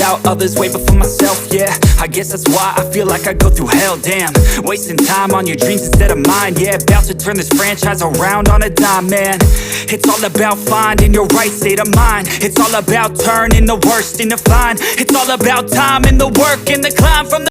about others way before myself, yeah. I guess that's why I feel like I go through hell, damn. Wasting time on your dreams instead of mine, yeah. About to turn this franchise around on a dime, man. It's all about finding your right state of mind. It's all about turning the worst into fine. It's all about time and the work and the climb from the